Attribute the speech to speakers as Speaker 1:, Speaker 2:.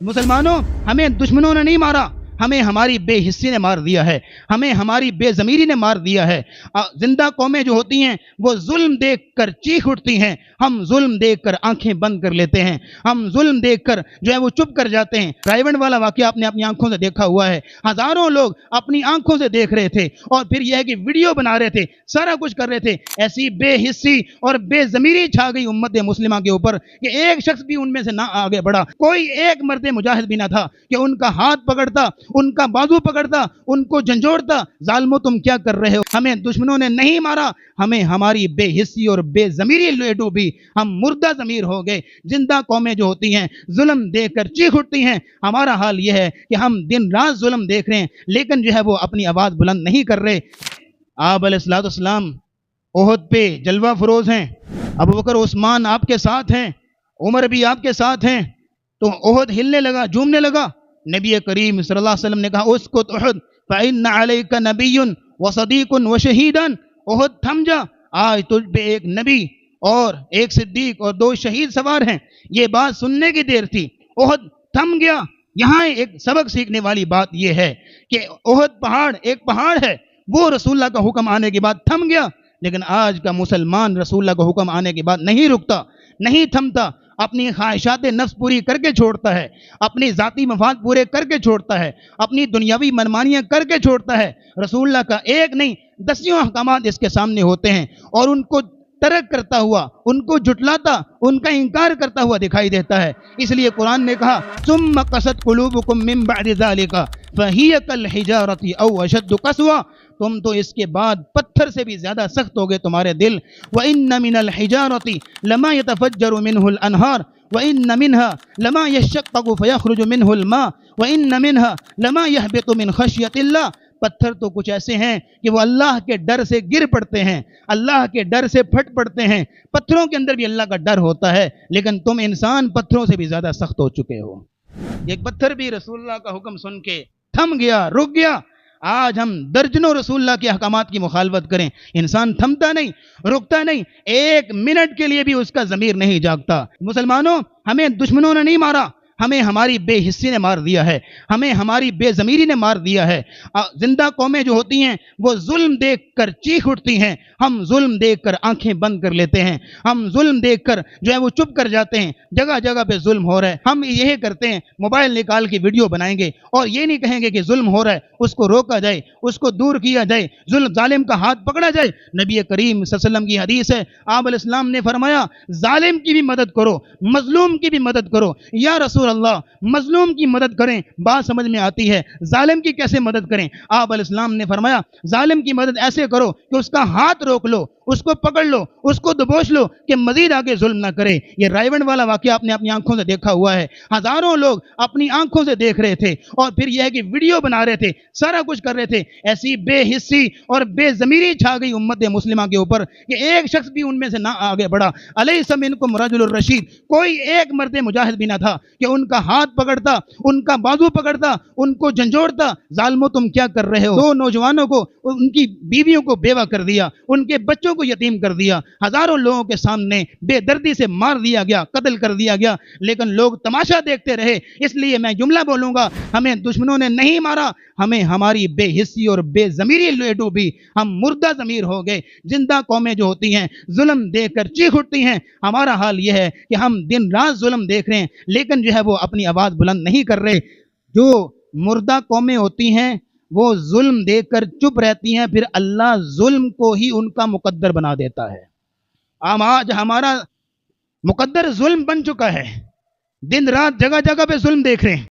Speaker 1: मुसलमानों, हमें दुश्मनों ने नहीं मारा, हमें हमारी बेहिस्सी ने मार दिया है, हमें हमारी बेज़मीरी ने मार दिया है। जिंदा कौमें जो होती हैं वो जुल्म देख कर चीख उठती हैं, हम जुल्म देख कर आंखें बंद कर लेते हैं, हम जुल्म देख कर जो है वो चुप कर जाते हैं। रायबंड वाला वाकया आपने अपनी आंखों से देखा हुआ है, हजारों लोग अपनी आंखों से देख रहे थे और फिर यह है कि वीडियो बना रहे थे, सारा कुछ कर रहे थे। ऐसी बेहिस्सी और बेज़मीरी छा गई उम्मत मुस्लिमा के ऊपर कि एक शख्स भी उनमें से ना आगे बढ़ा, कोई एक मर्द मुजाहिद भी ना था कि उनका हाथ पकड़ता, उनका बाजू पकड़ता, उनको झंझोड़ता, जालिमो तुम क्या कर रहे हो, हमें दुश्मनों ने नहीं मारा, हमें हमारी बेहिस्सी और बेज़मीरी ले डूबी, हम मुर्दा ज़मीर हो गए। जिंदा कौमें जो होती हैं जुल्म देखकर चीख उठती हैं। हमारा हाल यह है कि हम दिन रात जुल्म देख रहे हैं लेकिन जो है वो अपनी आवाज बुलंद नहीं कर रहे। आप अलैहिस्सलाम ओहद पे जलवा फरोज हैं, अबू बकर उस्मान आपके साथ हैं, उमर भी आपके साथ हैं, तो ओहद हिलने लगा, झूमने लगा। नबी करीम सल्लल्लाहु अलैहि वसल्लम ने कहा उसकुत उहद फइन्न अलैका नबियुन व सदीकुन व शहीदन, ओहद थम जा, आज तुझ पे एक नबी और एक सिद्दीक और दो शहीद सवार हैं। ये बात सुनने की देर थी, ओहद थम गया। यहाँ एक सबक सीखने वाली बात यह है कि ओहद पहाड़ एक पहाड़ है, वो रसूलुल्लाह का हुक्म आने के बाद थम गया, लेकिन आज का मुसलमान रसूलुल्लाह का हुक्म आने के बाद नहीं रुकता, नहीं थमता, अपनी ख्वाहिशात नफ्स पूरी करके छोड़ता है, अपनी जाती मफाद पूरे करके छोड़ता है, अपनी दुनियावी मनमानियां करके छोड़ता है। रसूलुल्लाह का एक नहीं दसियों अहकामात इसके सामने होते हैं और उनको तर्क करता हुआ, उनको जुटलाता, उनका इंकार करता हुआ दिखाई देता है। इसलिए कुरान ने कहा सुम्मा कसत कुलूबुकुम मिन बअदि ज़ालिका फहिय कल हिजारति औ अशद्दु कसवा, तुम तो इसके बाद पत्थर से भी ज्यादा सख्त हो गए तुम्हारे दिल। व इन्न मिनल हिजारति लमा यतफज्जरु मिनहुल अनहार व इन्न मिनहा लमा यशक्कु फयखरुजु मिनहुल मा व इन्न मिनहा लमा यहबितु मिन खश्यतिल्लाह, पत्थर तो कुछ ऐसे हैं कि वो अल्लाह के डर से गिर पड़ते हैं, अल्लाह के डर से फट पड़ते हैं। पत्थरों के अंदर भी अल्लाह का डर होता है, लेकिन तुम इंसान पत्थरों से भी ज्यादा सख्त हो चुके हो। एक पत्थर भी रसूलुल्लाह का हुक्म सुन के थम गया, रुक गया। आज हम दर्जनों रसूलुल्लाह के अहकामात की मुखालफत करें, इंसान थमता नहीं, रुकता नहीं, एक मिनट के लिए भी उसका ज़मीर नहीं जागता। मुसलमानों, हमें दुश्मनों ने नहीं मारा, हमें हमारी बेहिस्सी ने मार दिया है, हमें हमारी बेज़मीरी ने मार दिया है। जिंदा कौमें जो होती हैं वो जुल्म देख कर चीख उठती हैं, हम जुल्म देख कर आंखें बंद कर लेते हैं, हम जुल्म देख कर जो है वो चुप कर जाते हैं। जगह जगह पे जुल्म हो रहा है, हम यही करते हैं, मोबाइल निकाल के वीडियो बनाएंगे और ये नहीं कहेंगे कि जुल्म हो रहा है, उसको रोका जाए, उसको दूर किया जाए, जुल्म जालिम का हाथ पकड़ा जाए। नबी करीम सल्लल्लाहु अलैहि वसल्लम की हदीस है, आप अलैहिस्सलाम ने फरमाया जालिम की भी मदद करो, मजलूम की भी मदद करो। या रसूल अल्लाह, मजलूम की मदद करें, बात समझ में आती है, जालिम की कैसे मदद करें? आप अलैहिस्सलाम ने फरमाया जालिम की मदद ऐसे करो कि उसका हाथ रोक लो, उसको पकड़ लो, उसको दबोच लो कि मजीद आगे जुल्म ना करे। ये रायबंड वाला वाकया आपने अपनी आंखों से देखा हुआ है, हजारों लोग अपनी आंखों से देख रहे थे और फिर यह है कि वीडियो बना रहे थे, सारा कुछ कर रहे थे। ऐसी बेहिस्सी और बेज़मीरी छा गई उम्मत मुस्लिमा के ऊपर कि एक शख्स भी उनमें से ना आगे बढ़ा। अलैसा मिनकुम रजुलुर रशीद, कोई एक मर्द मुजाहिद भी ना था कि उनका हाथ पकड़ता, उनका बाजू पकड़ता, उनको झंझोड़ता, जालिमो तुम क्या कर रहे हो। दो नौजवानों को, उनकी बीवियों को बेवा कर दिया, उनके बच्चों को यतीम कर दिया, हजारों लोगों के सामने बेदर्दी से मार दिया गया, कत्ल कर दिया गया, लेकिन लोग तमाशा देखते रहे। इसलिए मैं जुमला बोलूंगा, हमें दुश्मनों ने नहीं मारा, हमें हमारी बेहिस्सी और बेज़मीरी ले डूबी, हम मुर्दा ज़मीर हो गए। जिंदा कौमें जो होती हैं जुल्म देखकर चीख उठती हैं। हमारा हाल यह है कि हम दिन रात जुल्म देख रहे हैं लेकिन जो है वो अपनी आवाज बुलंद नहीं कर रहे। जो मुर्दा कौमें होती हैं वो जुल्म देखकर चुप रहती हैं, फिर अल्लाह जुल्म को ही उनका मुकद्दर बना देता है। आज हमारा मुकद्दर जुल्म बन चुका है, दिन रात जगह जगह पे जुल्म देख रहे हैं।